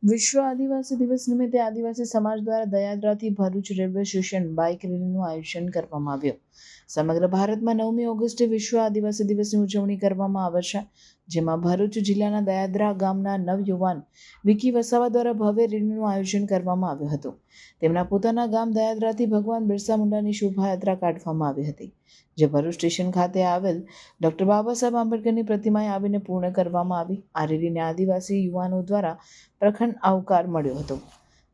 વિશ્વ આદિવાસી દિવસ નિમિત્તે આદિવાસી સમાજ દ્વારા દયાદ્રાથી ભરૂચ રેલવે સ્ટેશન બાઇક રેલીનું આયોજન કરવામાં આવ્યું। સમગ્ર ભારતમાં 9મી ઓગસ્ટે વિશ્વ આદિવાસી દિવસની ઉજવણી કરવામાં આવે છે, જેમાં ભરૂચ જિલ્લાના દયાદ્રા ગામના નવયુવાન વિકી વસાવા દ્વારા ભવ્ય રેલીનું આયોજન કરવામાં આવ્યું હતું। તેમના પોતાના ગામ દયાદ્રાથી ભગવાન બિરસા મુંડાની શોભાયાત્રા કાઢવામાં આવી હતી, જે ભરૂચ સ્ટેશન ખાતે આવેલ ડૉક્ટર બાબા સાહેબ આંબેડકરની પ્રતિમાએ આવીને પૂર્ણ કરવામાં આવી। આ રેલીને આદિવાસી યુવાનો દ્વારા પ્રખંડ આવકાર મળ્યો હતો।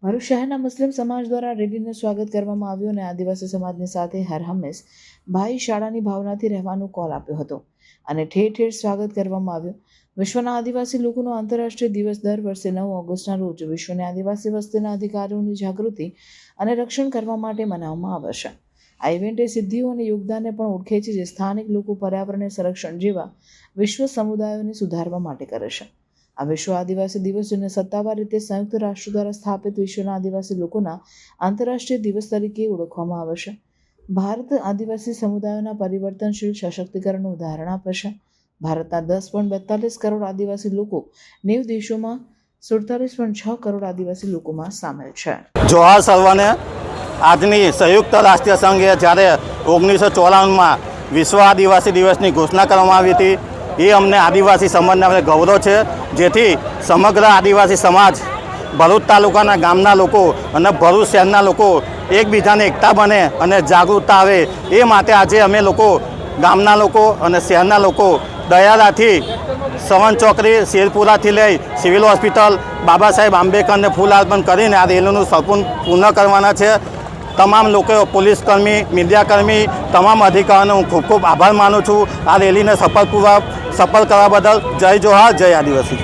ભરૂચ શહેરના મુસ્લિમ સમાજ દ્વારા રેલીનું સ્વાગત કરવામાં આવ્યું અને આદિવાસી સમાજની સાથે હર હંમેશ ભાઈશાળાની ભાવનાથી રહેવાનો કોલ આપ્યો હતો અને ઠેર ઠેર સ્વાગત કરવામાં આવ્યું। વિશ્વના આદિવાસી લોકોનો આંતરરાષ્ટ્રીય દિવસ દર વર્ષે 9 ઓગસ્ટના રોજ વિશ્વની આદિવાસી વસ્તીના અધિકારોની જાગૃતિ અને રક્ષણ કરવા માટે મનાવવામાં આવે છે। આ ઇવેન્ટ એ સિદ્ધિઓ અને યોગદાનને પણ ઓળખે છે, જે સ્થાનિક લોકો પર્યાવરણના સંરક્ષણ જેવા વિશ્વ સમુદાયોને સુધારવા માટે કરે છે। આ વિશ્વ આદિવાસી દિવસ, જેને સત્તાવાર રીતે સંયુક્ત રાષ્ટ્ર દ્વારા સ્થાપિત વિશ્વના આદિવાસી લોકોના આંતરરાષ્ટ્રીય દિવસ તરીકે ઓળખવામાં આવે છે, ભારત આદિવાસી સમુદાયોના પરિવર્તનશીલ સશક્તિકરણનું ઉદાહરણ આપે છે। ભારતના 10.42 કરોડ આદિવાસી લોકો 90 દેશોમાં 47.6 કરોડ આદિવાસી લોકોમાં સામેલ છે। જોહાર સર્વને। આજની સંયુક્ત રાષ્ટ્રીય સંઘે જ્યારે 1994માં વિશ્વ આદિવાસી દિવસની ઘોષણા કરવામાં આવી હતી, એ અમને આદિવાસી સમાજને અમને ગૌરવ છે, જેથી સમગ્ર આદિવાસી સમાજ ભરૂચ તાલુકાના ગામના લોકો અને ભરૂચ શહેરના લોકો એકબીજાને એકતા બને અને જાગૃતતા આવે, એ માટે આજે અમે લોકો ગામના લોકો અને શહેરના લોકો દયારાથી સવન ચોકડી શેરપુરાથી લઈ સિવિલ હોસ્પિટલ બાબા સાહેબ આંબેડકરને ફૂલ અર્પણ કરીને આ રેલીનું સંપૂર્ણ પૂર્ણ કરવાના છે। તમામ લોકો, પોલીસકર્મી, મીડિયાકર્મી, તમામ અધિકારીઓનો હું ખૂબ ખૂબ આભાર માનું છું। આ રેલીને સફળ કરવા બદલ જય જોહાર, જય આદિવાસી।